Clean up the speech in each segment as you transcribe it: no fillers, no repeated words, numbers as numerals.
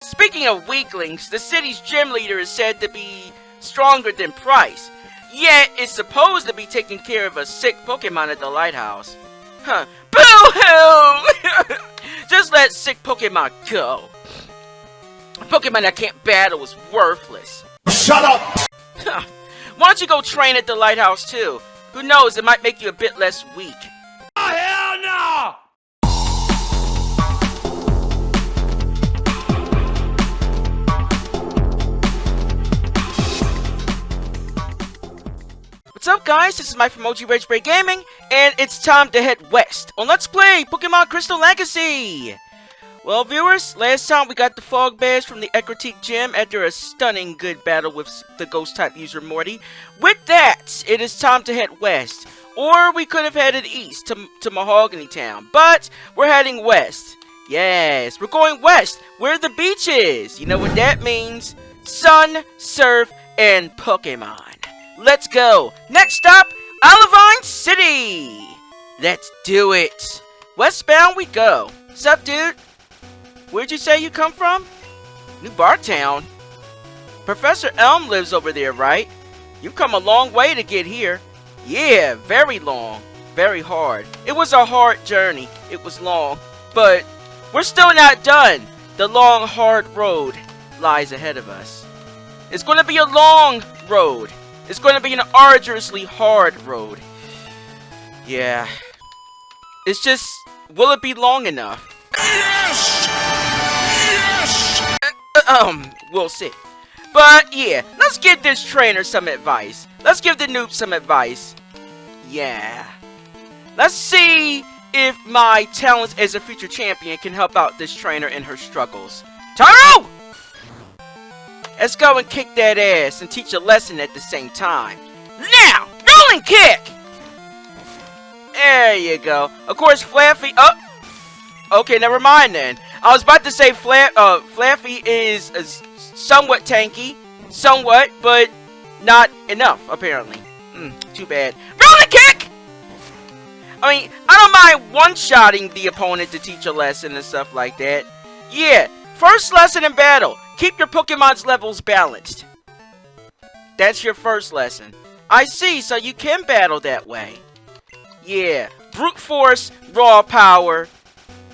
Speaking of weaklings, the city's gym leader is said to be stronger than Price, yet is supposed to be taking care of a sick Pokemon at the Lighthouse. Huh. Boo-hoo! Just let sick Pokemon go. A Pokemon that can't battle is worthless. Shut up! Why don't you go train at the Lighthouse too? Who knows, it might make you a bit less weak. Oh, hell no! What's up guys, this is Mike from OGRagebreak Gaming, and it's time to head west on Let's Play Pokémon Crystal Legacy! Well viewers, last time we got the Fog Badge from the Ecruteak gym after a stunning good battle with the Ghost type user Morty. With that, it is time to head west, or we could have headed east to Mahogany Town, but we're heading west. Yes, we're going west, where the beach is! You know what that means? Sun, surf, and Pokemon. Let's go! Next stop, Olivine City! Let's do it! Westbound we go. Sup, dude? Where'd you say you come from? New Bartown? Professor Elm lives over there, right? You've come a long way to get here. Yeah, very long. Very hard. It was a hard journey. It was long. But we're still not done. The long, hard road lies ahead of us. It's gonna be a long road. It's going to be an arduously hard road. Yeah. It's just, will it be long enough? Yes! Yes! We'll see. But yeah, let's give this trainer some advice. Let's give the noob some advice. Yeah. Let's see if my talents as a future champion can help out this trainer in her struggles. Taro! Let's go and kick that ass and teach a lesson at the same time. Now! Rolling kick! There you go. Of course, Flaffy... Oh! Okay, never mind then. I was about to say Flaffy is somewhat tanky. Somewhat, but not enough, apparently. Too bad. Rolling kick! I mean, I don't mind one-shotting the opponent to teach a lesson and stuff like that. Yeah, first lesson in battle. Keep your Pokemon's levels balanced. That's your first lesson. I see, so you can battle that way. Yeah, brute force, raw power,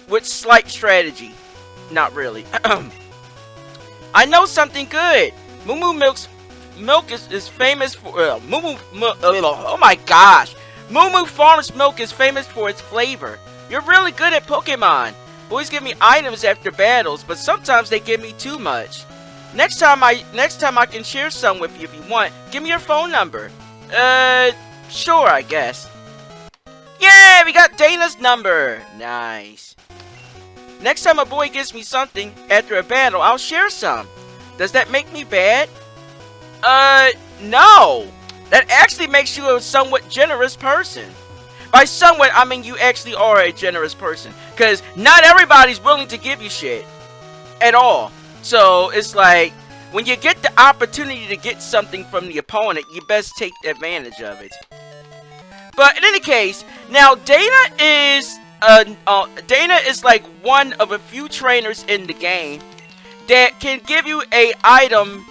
with slight strategy. Not really. I know something good. Moomoo milk is famous for... oh my gosh. Moomoo Farm's milk is famous for its flavor. You're really good at Pokemon. Boys give me items after battles, but sometimes they give me too much. Next time I can share some with you if you want. Give me your phone number. Sure, I guess. Yeah, we got Dana's number. Nice. Next time a boy gives me something after a battle, I'll share some. Does that make me bad? No. That actually makes you a somewhat generous person. By somewhat, I mean you actually are a generous person. Because not everybody's willing to give you shit. At all. So, it's like, when you get the opportunity to get something from the opponent, you best take advantage of it. But in any case, now Dana is like one of a few trainers in the game that can give you a item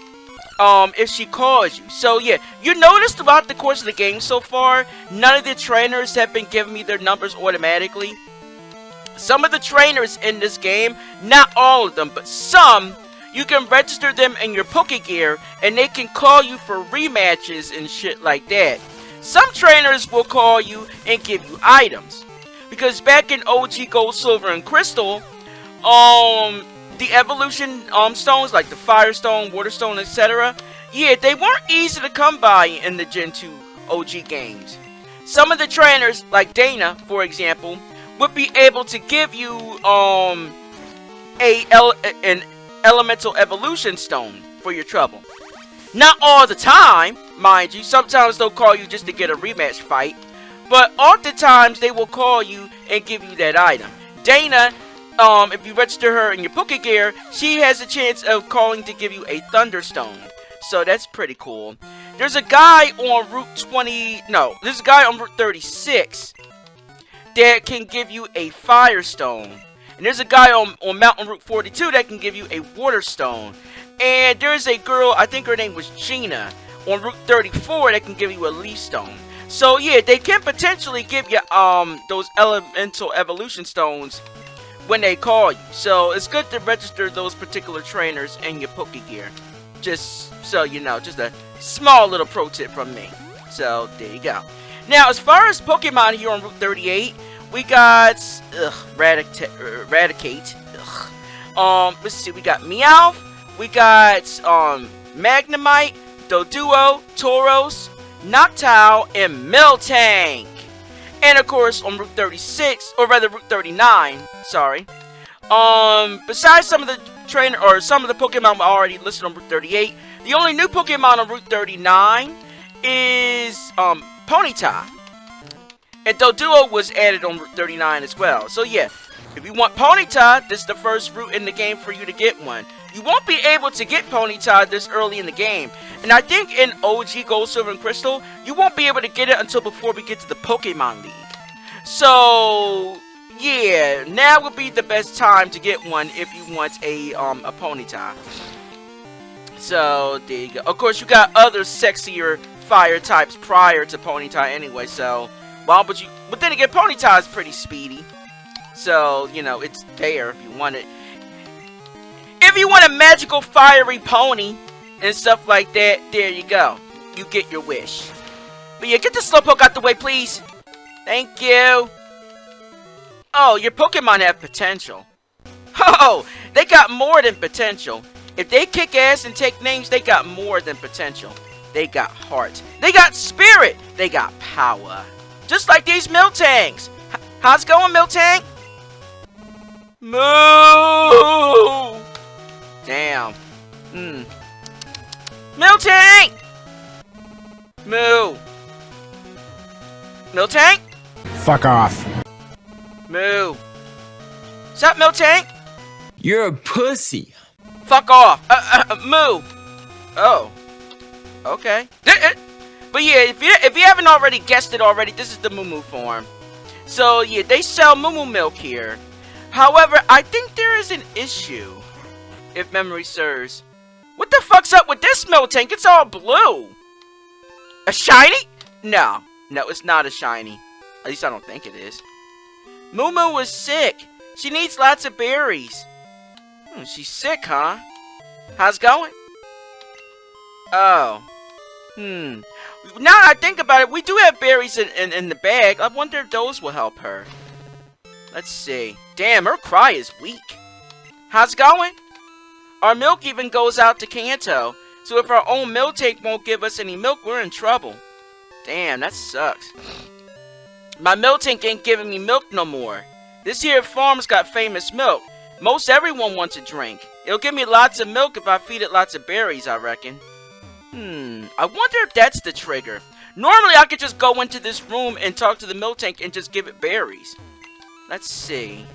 if she calls you. So yeah, you notice throughout the course of the game so far, none of the trainers have been giving me their numbers automatically. Some of the trainers in this game, not all of them, but some, you can register them in your Pokegear and they can call you for rematches and shit like that. Some trainers will call you and give you items. Because back in OG Gold, Silver, and Crystal, the evolution stones like the Fire Stone, Water Stone, etc. Yeah, they weren't easy to come by in the Gen 2 OG games. Some of the trainers, like Dana, for example, would be able to give you an elemental evolution stone for your trouble. Not all the time, mind you. Sometimes they'll call you just to get a rematch fight. But oftentimes they will call you and give you that item. Dana, if you register her in your Pokegear, she has a chance of calling to give you a Thunderstone. So that's pretty cool. There's a guy on Route 36 that can give you a Firestone. And there's a guy on Mountain Route 42 that can give you a water stone. And there's a girl, I think her name was Gina, on Route 34 that can give you a leaf stone. So yeah, they can potentially give you those elemental evolution stones when they call you. So it's good to register those particular trainers in your Poke Gear. Just so you know, just a small little pro tip from me. So there you go. Now as far as Pokemon here on Route 38, we got Eradicate. Let's see, we got Meowth, we got Magnemite, Doduo, Tauros, Noctowl, and Miltank. And of course on Route 36, or rather Route 39, sorry. Besides some of the trainer or some of the Pokemon already listed on Route 38, the only new Pokemon on Route 39 is Ponyta. And Doduo was added on Route 39 as well. So yeah, if you want Ponyta, this is the first route in the game for you to get one. You won't be able to get Ponyta this early in the game. And I think in OG Gold, Silver, and Crystal, you won't be able to get it until before we get to the Pokemon League. So yeah, now would be the best time to get one if you want a Ponyta. So there you go. Of course, you got other sexier fire types prior to Ponyta anyway, so well, but then again, Ponyta is pretty speedy, so you know it's there if you want it. If you want a magical fiery pony and stuff like that, there you go. You get your wish. But yeah, get the Slowpoke out the way, please. Thank you. Oh, your Pokemon have potential. Oh, they got more than potential. If they kick ass and take names, they got more than potential. They got heart. They got spirit. They got power. Just like these Miltanks. How's it going, Miltank? Moo! Damn. Miltank! Moo! Miltank? Fuck off. Moo. What's up, Miltank? You're a pussy. Fuck off. Moo. Oh. Okay. But yeah, if you haven't already guessed it already, this is the Moomoo Farm. So yeah, they sell Moomoo milk here. However, I think there is an issue, if memory serves. What the fuck's up with this Miltank? It's all blue. A shiny? No, it's not a shiny. At least I don't think it is. Moomoo was sick. She needs lots of berries. She's sick, huh? How's it going? Oh. Now that I think about it, we do have berries in the bag. I wonder if those will help her. Let's see. Damn, her cry is weak. How's it going? Our milk even goes out to Kanto. So if our own Miltank won't give us any milk, we're in trouble. Damn, that sucks. My Miltank ain't giving me milk no more. This here farm's got famous milk. Most everyone wants a drink. It'll give me lots of milk if I feed it lots of berries, I reckon. I wonder if that's the trigger. Normally, I could just go into this room and talk to the Miltank and just give it berries. Let's see.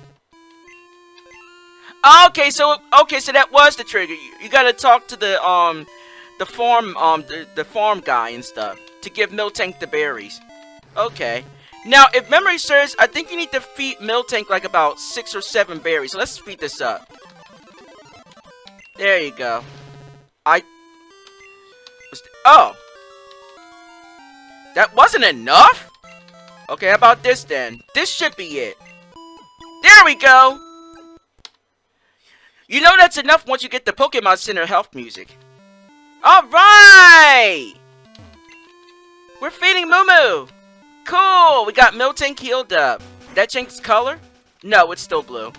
Okay, so that was the trigger. You gotta talk to the farm guy and stuff to give Miltank the berries. Okay. Now, if memory serves, I think you need to feed Miltank like about 6 or 7 berries. So let's speed this up. There you go. Oh. That wasn't enough? Okay, how about this then? This should be it. There we go. You know that's enough once you get the Pokemon Center health music. Alright! We're feeding Moomoo. Cool, we got Miltank healed up. That changes color? No, it's still blue.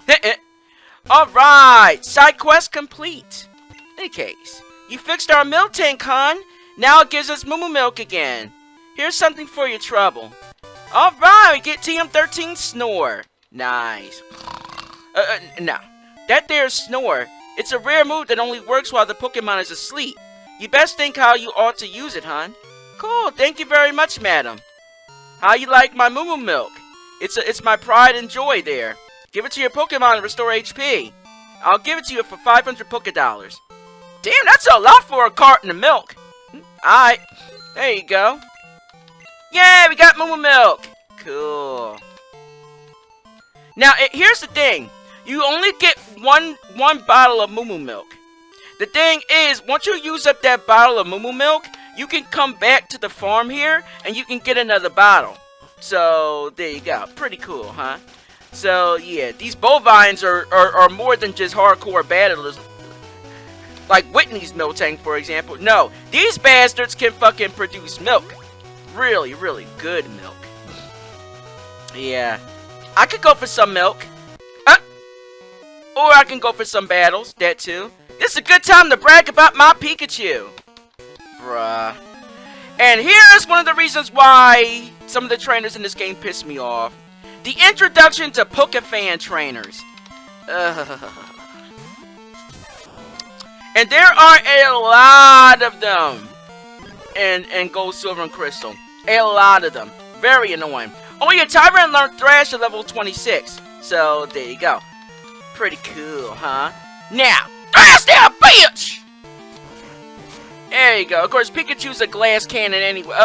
Alright, side quest complete. In any case, you fixed our Miltank, hon. Now it gives us Moomoo milk again. Here's something for your trouble. Alright, we get TM13 Snore. Nice. No. That there's Snore. It's a rare move that only works while the Pokemon is asleep. You best think how you ought to use it, hon. Cool, thank you very much, madam. How you like my Moomoo milk? It's my pride and joy there. Give it to your Pokemon and restore HP. I'll give it to you for 500 Poké-Dollars. Damn, that's a lot for a carton of milk. Alright, there you go. Yeah, we got Moomoo milk. Cool. Now, here's the thing. You only get one bottle of Moomoo milk. The thing is, once you use up that bottle of Moomoo milk, you can come back to the farm here and you can get another bottle. So there you go. Pretty cool, huh? So yeah, these bovines are more than just hardcore battlers. Like Whitney's Miltank, for example. No, these bastards can fucking produce milk. Really, really good milk. Yeah. I could go for some milk. Or I can go for some battles. That too. This is a good time to brag about my Pikachu. Bruh. And here's one of the reasons why some of the trainers in this game piss me off. The introduction to PokeFan trainers. And there are a lot of them in Gold, Silver, and Crystal. A lot of them. Very annoying. Oh yeah, Tyrant learned Thrash at level 26. So, there you go. Pretty cool, huh? Now, Thrash that bitch! There you go. Of course, Pikachu's a glass cannon anyway.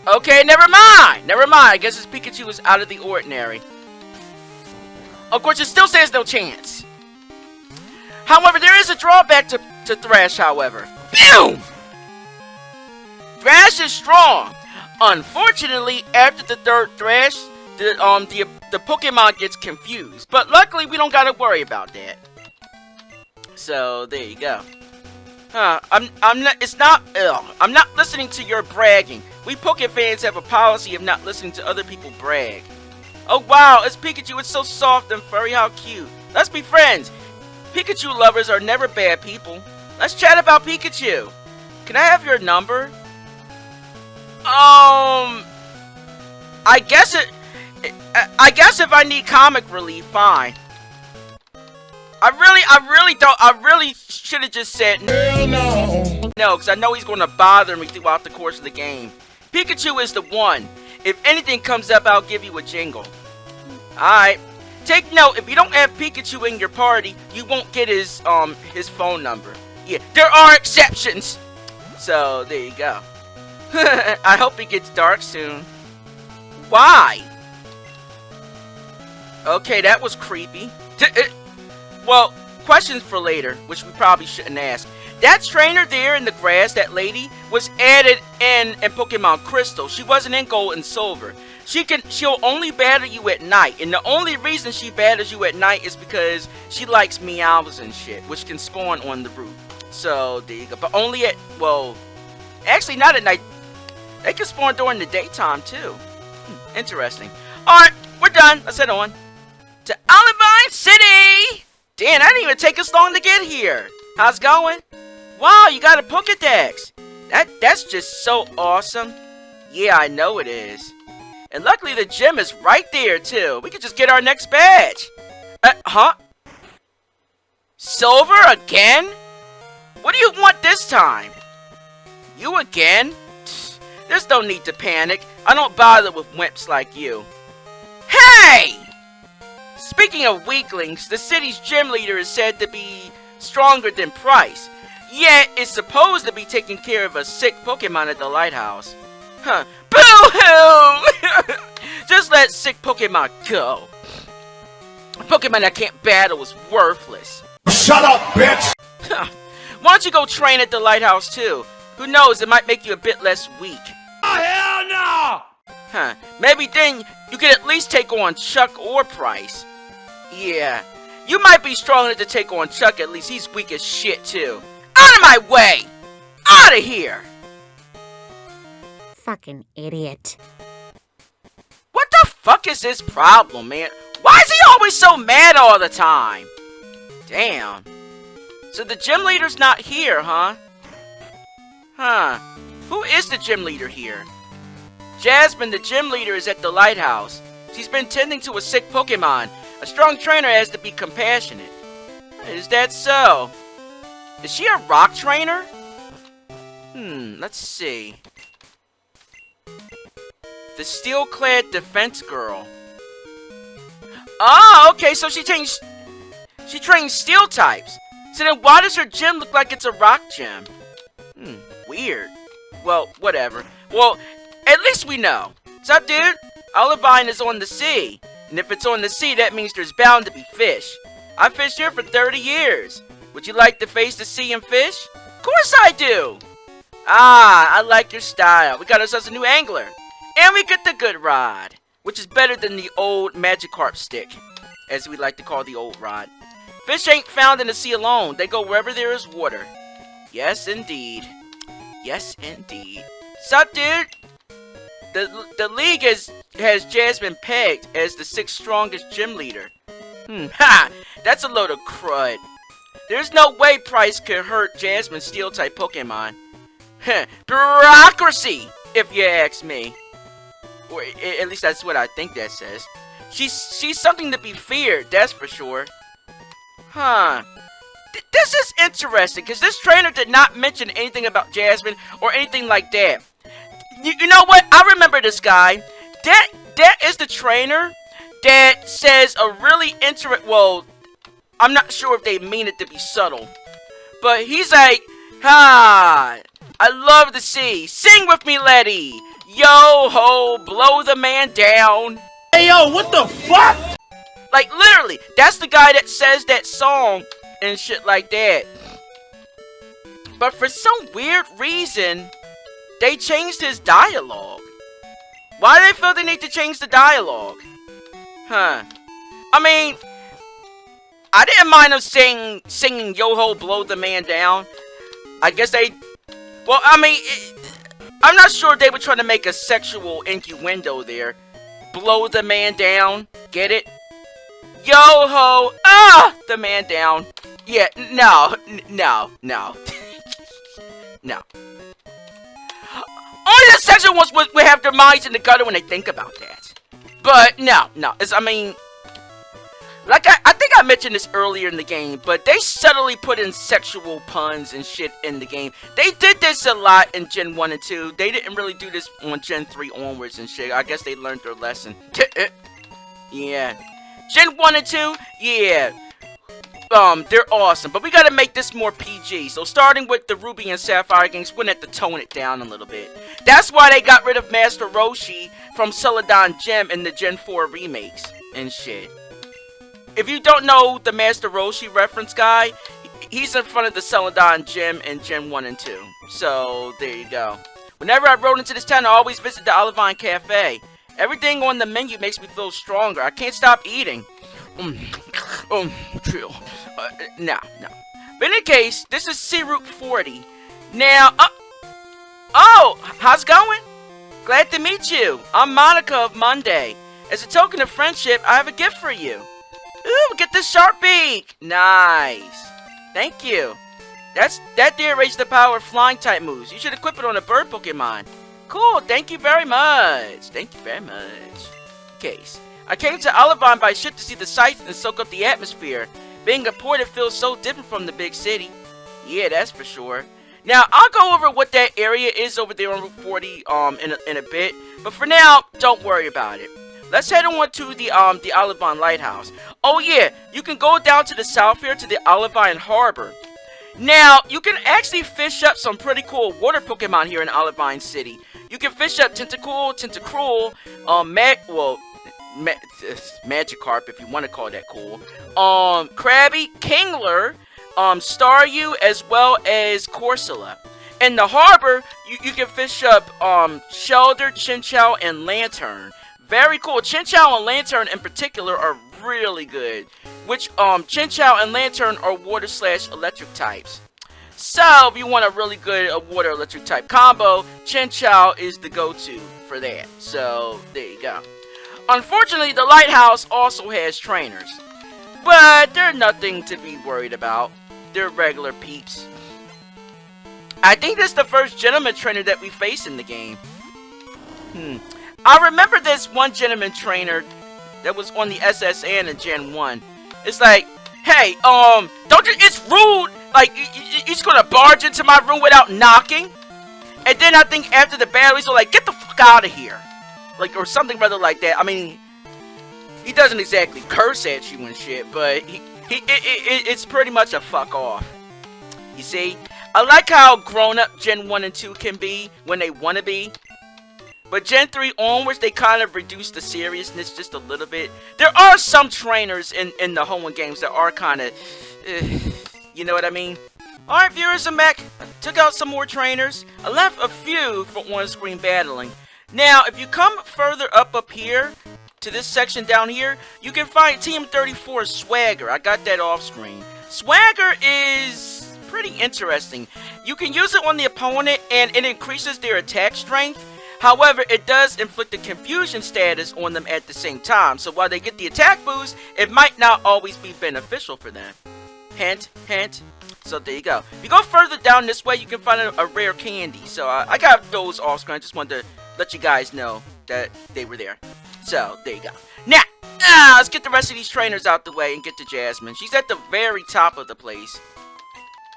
Okay, never mind. Never mind. I guess his Pikachu is out of the ordinary. Of course, it still says no chance. However, there is a drawback to Thrash, however. Boom! Thrash is strong. Unfortunately, after the third Thrash, the Pokemon gets confused. But luckily, we don't gotta worry about that. So, there you go. Huh, I'm not listening to your bragging. We PokeFans have a policy of not listening to other people brag. Oh wow, it's Pikachu, it's so soft and furry, how cute. Let's be friends. Pikachu lovers are never bad people. Let's chat about Pikachu. Can I have your number? I guess if I need comic relief, fine. I really should have just said no. No, because I know he's going to bother me throughout the course of the game. Pikachu is the one. If anything comes up, I'll give you a jingle. Alright. Take note, if you don't have Pikachu in your party, you won't get his phone number. Yeah, there are exceptions. So, there you go. I hope it gets dark soon. Why? Okay, that was creepy. Well, questions for later, which we probably shouldn't ask. That trainer there in the grass, that lady, was added in Pokemon Crystal. She wasn't in Gold and Silver. She'll only battle you at night, and the only reason she battles you at night is because she likes meows and shit, which can spawn on the route. So there you go. But only at, well, actually not at night. They can spawn during the daytime too. Interesting. Alright, we're done. Let's head on to Olivine City! Damn, I didn't even take us long to get here. How's it going? Wow, you got a Pokédex. That's just so awesome. Yeah, I know it is. And luckily the gym is right there too. We could just get our next badge. Huh? Silver again? What do you want this time? You again? There's no need to panic. I don't bother with wimps like you. Hey! Speaking of weaklings, the city's gym leader is said to be stronger than Price. Yet, it's supposed to be taking care of a sick Pokemon at the Lighthouse. Huh. Boo-hoo! Just let sick Pokemon go. A Pokemon that can't battle is worthless. Shut up, bitch! Why don't you go train at the Lighthouse too? Who knows, it might make you a bit less weak. Oh, hell no! Huh. Maybe then you could at least take on Chuck or Price. Yeah. You might be strong enough to take on Chuck, at least he's weak as shit too. Out of my way! Out of here! Fucking idiot. What the fuck is his problem, man? Why is he always so mad all the time? Damn. So the gym leader's not here, huh? Huh. Who is the gym leader here? Jasmine, the gym leader, is at the Lighthouse. She's been tending to a sick Pokemon. A strong trainer has to be compassionate. Is that so? Is she a rock trainer? Let's see. The steel-clad defense girl. Oh, okay, so she trains steel types. So then why does her gym look like it's a rock gym? Weird. Well, whatever. Well, at least we know. What's up, dude? Olivine is on the sea. And if it's on the sea, that means there's bound to be fish. I fished here for 30 years. Would you like to face the sea and fish? Of course I do! Ah, I like your style. We got ourselves a new angler. And we get the good rod, which is better than the old Magikarp stick, as we like to call the old rod. Fish ain't found in the sea alone. They go wherever there is water. Yes, indeed. Yes, indeed. Sup, dude? The league has Jasmine pegged as the 6th strongest gym leader. Ha! That's a load of crud. There's no way Price could hurt Jasmine's Steel-type Pokemon. Bureaucracy, if you ask me. Or at least that's what I think that says. She's something to be feared, that's for sure. Huh. This is interesting, because this trainer did not mention anything about Jasmine or anything like that. You know what? I remember this guy. That is the trainer that says a really well, I'm not sure if they mean it to be subtle. But he's like, I love the sea. Sing with me, Letty. Yo ho, blow the man down. Hey yo, what the fuck? Like literally, that's the guy that says that song and shit like that. But for some weird reason, they changed his dialogue. Why do they feel they need to change the dialogue? Huh. I mean, I didn't mind them singing Yo Ho, blow the man down. I guess they... Well, I mean, I'm not sure if they were trying to make a sexual innuendo there. Blow the man down. Get it? Yo ho, the man down. Yeah, no. No. Only the sexual ones would have their minds in the gutter when they think about that. But no. I mean, like I think I mentioned this earlier in the game, but they subtly put in sexual puns and shit in the game. They did this a lot in Gen 1 and 2. They didn't really do this on Gen 3 onwards and shit. I guess they learned their lesson. Yeah. Gen 1 and 2, yeah. They're awesome, but we gotta make this more PG. So starting with the Ruby and Sapphire games, we're gonna have to tone it down a little bit. That's why they got rid of Master Roshi from Celadon Gem in the Gen 4 remakes and shit. If you don't know the Master Roshi reference guy, he's in front of the Celadon Gym in Gen 1 and 2. So, there you go. Whenever I rode into this town, I always visit the Olivine Cafe. Everything on the menu makes me feel stronger. I can't stop eating. Chill. No. But in any case, this is Sea Route 40. Now, oh, how's it going? Glad to meet you. I'm Monica of Monday. As a token of friendship, I have a gift for you. Ooh, get this sharp beak. Nice. Thank you. That there raises the power of flying type moves. You should equip it on a bird Pokemon. Cool, thank you very much. Case. I came to Olivine by ship to see the sights and soak up the atmosphere. Being a port, it feels so different from the big city. Yeah, that's for sure. Now, I'll go over what that area is over there on Route 40 in a bit. But for now, don't worry about it. Let's head on to the Olivine Lighthouse. Oh yeah, you can go down to the south here to the Olivine Harbor. Now, you can actually fish up some pretty cool water Pokemon here in Olivine City. You can fish up Tentacruel, Magikarp, if you want to call that cool. Krabby, Kingler, Staryu, as well as Corsola. In the harbor, you can fish up Shelder, Chinchou, and Lantern. Very cool. Chinchou and Lantern in particular are really good. Which Chinchou and Lantern are water/electric types. So if you want a really good water electric type combo, Chinchou is the go-to for that. So there you go. Unfortunately, the Lighthouse also has trainers, but they're nothing to be worried about. They're regular peeps. I think this is the first gentleman trainer that we face in the game. I remember this one gentleman trainer that was on the SSN in Gen 1. It's like, hey, don't you, it's rude. Like, you're just gonna barge into my room without knocking? And then I think after the battle, he's like, get the fuck out of here. Like, or something rather like that. I mean, he doesn't exactly curse at you and shit, but it's pretty much a fuck off. You see? I like how grown-up Gen 1 and 2 can be when they want to be. But Gen 3 onwards, they kind of reduced the seriousness just a little bit. There are some trainers in the Hoenn games that are kind of, you know what I mean? Alright, viewers, I'm back. I took out some more trainers. I left a few for on-screen battling. Now, if you come further up here, to this section down here, you can find Team 34 Swagger. I got that off screen. Swagger is pretty interesting. You can use it on the opponent and it increases their attack strength. However, it does inflict a confusion status on them at the same time. So while they get the attack boost, it might not always be beneficial for them. Hint, hint. So there you go. If you go further down this way, you can find a rare candy. So I got those off screen. I just wanted to let you guys know that they were there. So, there you go. Now, let's get the rest of these trainers out the way and get to Jasmine. She's at the very top of the place.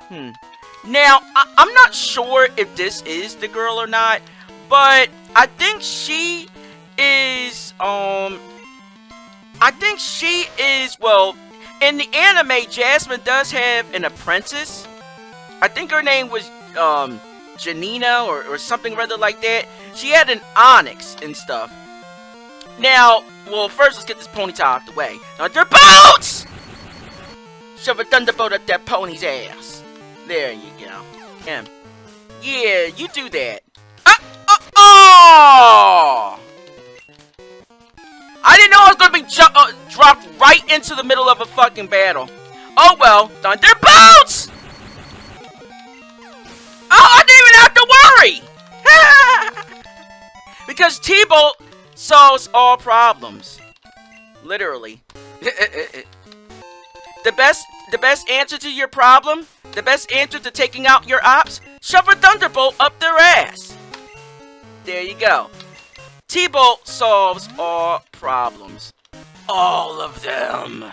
Now, I'm not sure if this is the girl or not, but I think she is, well, in the anime, Jasmine does have an apprentice. I think her name was, Janina or something rather like that. She had an onyx and stuff. Now, well, first let's get this ponytail out the way. Thunderbolts! Shove a thunderbolt up that pony's ass. There you go. Yeah, you do that. Oh! I didn't know I was gonna be dropped right into the middle of a fucking battle. Oh well, thunderbolts! Oh, I didn't even have to worry! Because T-Bolt solves all problems. Literally. The best answer to your problem, the best answer to taking out your ops, shove a thunderbolt up their ass. There you go. T-Bolt solves all problems. All of them.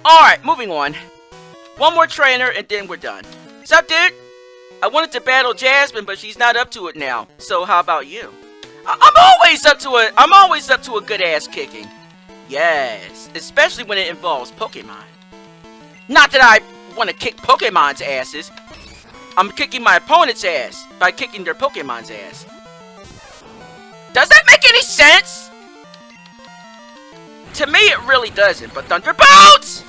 Alright, moving on. One more trainer and then we're done. What's up, dude? I wanted to battle Jasmine, but she's not up to it now. So how about you? I'm always up to a good ass kicking. Yes, especially when it involves Pokemon. Not that I want to kick Pokemon's asses. I'm kicking my opponent's ass by kicking their Pokemon's ass. Does that make any sense? To me, it really doesn't. But Thunderbolts!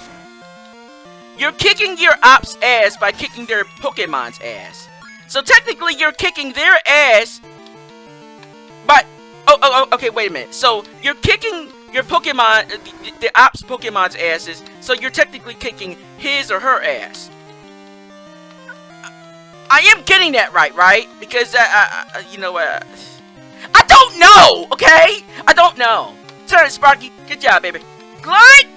You're kicking your op's ass by kicking their Pokemon's ass. So technically, you're kicking their ass. But, okay, wait a minute. So, you're kicking your Pokemon, the ops Pokemon's asses, so you're technically kicking his or her ass. I am getting that right? Because, you know, I don't know, okay? I don't know. Sorry, Sparky. Good job, baby. Glide!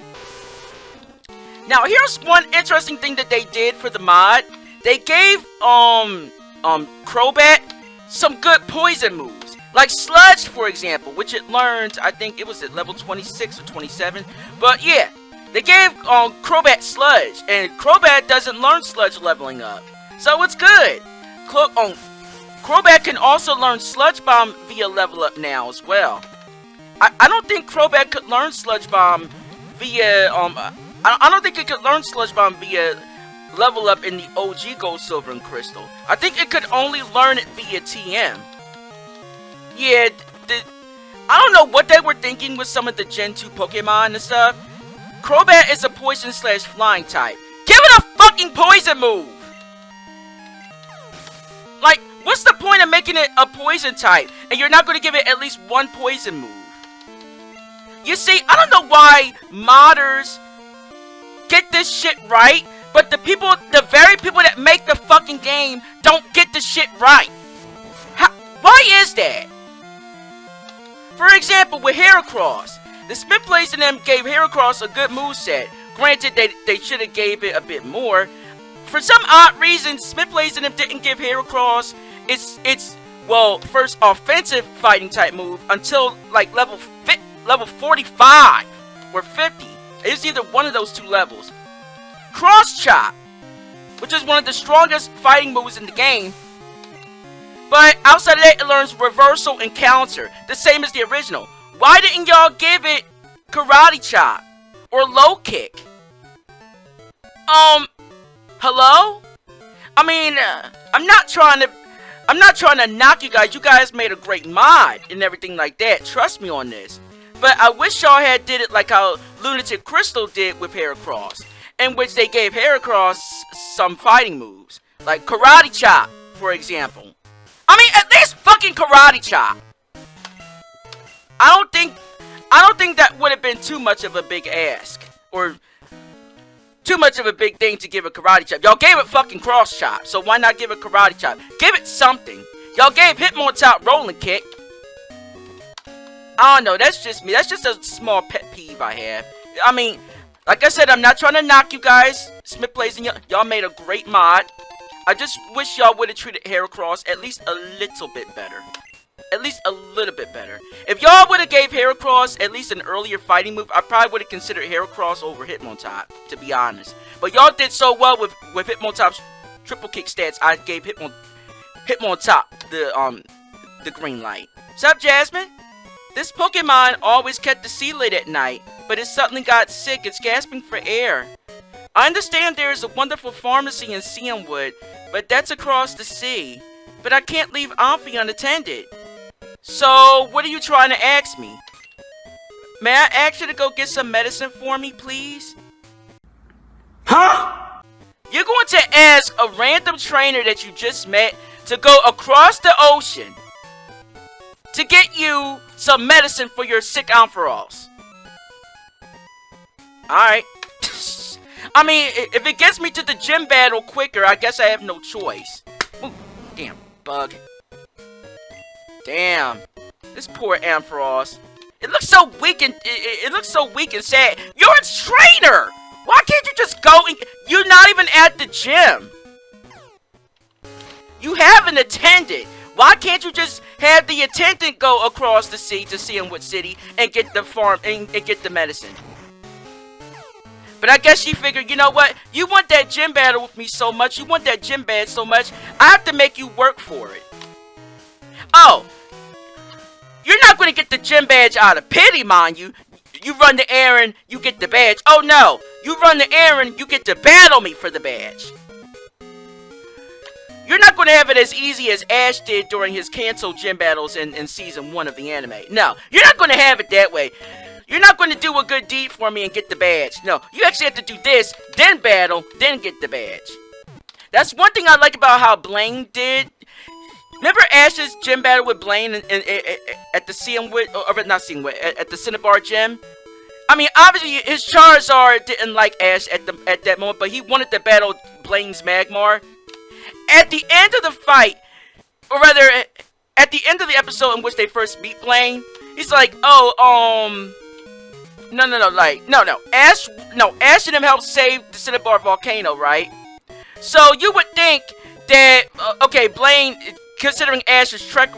Now, here's one interesting thing that they did for the mod. They gave, Crobat some good poison moves. Like Sludge, for example, which it learned, I think it was at level 26 or 27. But yeah, they gave Crobat Sludge, and Crobat doesn't learn Sludge leveling up. So it's good. Crobat can also learn Sludge Bomb via level up now as well. I don't think Crobat could learn Sludge Bomb via, I don't think it could learn Sludge Bomb via level up in the OG Gold, Silver, and Crystal. I think it could only learn it via TM. Yeah, I don't know what they were thinking with some of the Gen 2 Pokemon and stuff. Crobat is a poison/flying type. Give it a fucking poison move! Like, what's the point of making it a poison type and you're not going to give it at least one poison move? You see, I don't know why modders get this shit right, but the very people that make the fucking game don't get the shit right. Why is that? For example, with Heracross, the Smithplays and them gave Heracross a good moveset. Granted, they should have gave it a bit more. For some odd reason, Smithplays and them didn't give Heracross its well, first offensive fighting type move until like level 45 or 50. It's either one of those two levels. Cross Chop, which is one of the strongest fighting moves in the game. But outside of that, it learns Reversal and Counter, the same as the original. Why didn't y'all give it Karate Chop or Low Kick? Hello? I mean, I'm not trying to I'm not trying to knock you guys. You guys made a great mod and everything like that. Trust me on this. But I wish y'all had did it like how Lunatic Crystal did with Heracross, in which they gave Heracross some fighting moves, like Karate Chop, for example. I mean, at least fucking Karate Chop. I don't think that would have been too much of a big ask, or too much of a big thing to give a Karate Chop. Y'all gave it fucking Cross Chop, so why not give it Karate Chop? Give it something. Y'all gave Hitmontop Rolling Kick. I don't know, that's just me. That's just a small pet peeve I have. I mean, like I said, I'm not trying to knock you guys. Smith Plays and y'all made a great mod. I just wish y'all would have treated Heracross at least a little bit better. At least a little bit better. If y'all would have gave Heracross at least an earlier fighting move, I probably would have considered Heracross over Hitmontop, to be honest. But y'all did so well with Hitmontop's triple kick stats, I gave Hitmontop the green light. What's up, Jasmine? This Pokemon always kept the sea lit at night, but it suddenly got sick. It's gasping for air. I understand there is a wonderful pharmacy in Cianwood, but that's across the sea. But I can't leave Amphi unattended. So, what are you trying to ask me? May I ask you to go get some medicine for me, please? Huh? You're going to ask a random trainer that you just met to go across the ocean to get you some medicine for your sick Ampharos. Alright. I mean, if it gets me to the gym battle quicker, I guess I have no choice. Ooh, damn, bug. Damn. This poor Ampharos. It looks so weak and it looks so weak and sad. You're a trainer! Why can't you just go and... You're not even at the gym. You have an attendant. Why can't you just have the attendant go across the sea to Cianwood City and get the farm and get the medicine? But I guess she figured, you know what? You want that gym battle with me so much. You want that gym badge so much. I have to make you work for it. Oh. You're not going to get the gym badge out of pity, mind you. You run the errand, you get the badge. Oh no. You run the errand, you get to battle me for the badge. You're not going to have it as easy as Ash did during his canceled gym battles in Season 1 of the anime. No, you're not going to have it that way. You're not going to do a good deed for me and get the badge. No, you actually have to do this, then battle, then get the badge. That's one thing I like about how Blaine did. Remember Ash's gym battle with Blaine at the Cianwood, or not Cianwood, at the Cinnabar gym? I mean, obviously his Charizard didn't like Ash at that moment, but he wanted to battle Blaine's Magmar. At the end of the fight, or rather, at the end of the episode in which they first meet Blaine, he's like, oh, no, Ash and him helped save the Cinnabar volcano, right? So you would think that, okay, Blaine, considering Ash's track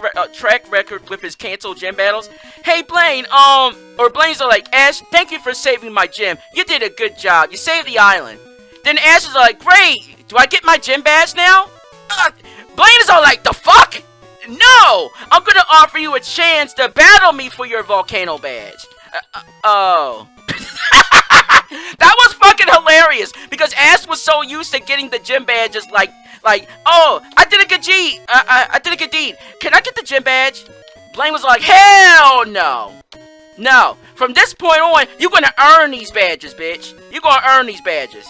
record with his canceled gym battles, hey Blaine, or Blaine's like, Ash, thank you for saving my gym. You did a good job. You saved the island. Then Ash is like, great. Do I get my gym badge now? Blaine is all like, the fuck? No! I'm gonna offer you a chance to battle me for your volcano badge. Oh. That was fucking hilarious, because Ash was so used to getting the gym badges like, oh, I did a good deed. I did a good deed. Can I get the gym badge? Blaine was like, hell no. No. From this point on, you're gonna earn these badges, bitch. You're gonna earn these badges.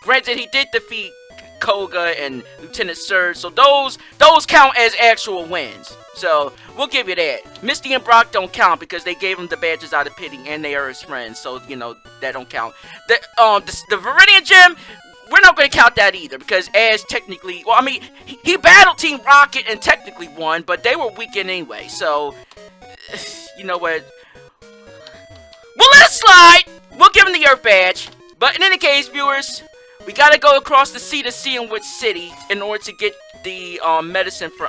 Granted, he did defeat Koga and Lieutenant Surge, so those count as actual wins. So, we'll give you that. Misty and Brock don't count because they gave him the badges out of pity and they are his friends, so, you know, that don't count. The Viridian Gym, we're not going to count that either because Ash technically, well, I mean, he battled Team Rocket and technically won, but they were weakened anyway, so, you know what? We'll let it slide! We'll give him the Earth Badge. But in any case, viewers, we gotta go across the sea to Cianwood City in order to get the medicine for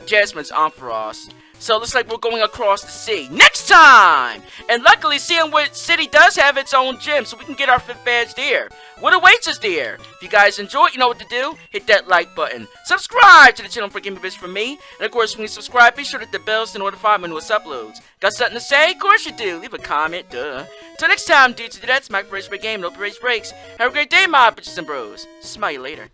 Jasmine's Ampharos. So it looks like we're going across the sea next time! And luckily, Cianwood City does have its own gym, so we can get our 5th badge there. What awaits us there? If you guys enjoyed, you know what to do. Hit that like button. Subscribe to the channel for gaming videos from me. And of course, when you subscribe, be sure to hit the bells to notify my newest uploads. Got something to say? Of course you do. Leave a comment, duh. Till next time, dudes, that's my Rage Break Game. No Rage Breaks. Have a great day, my bitches and bros. Smile you later.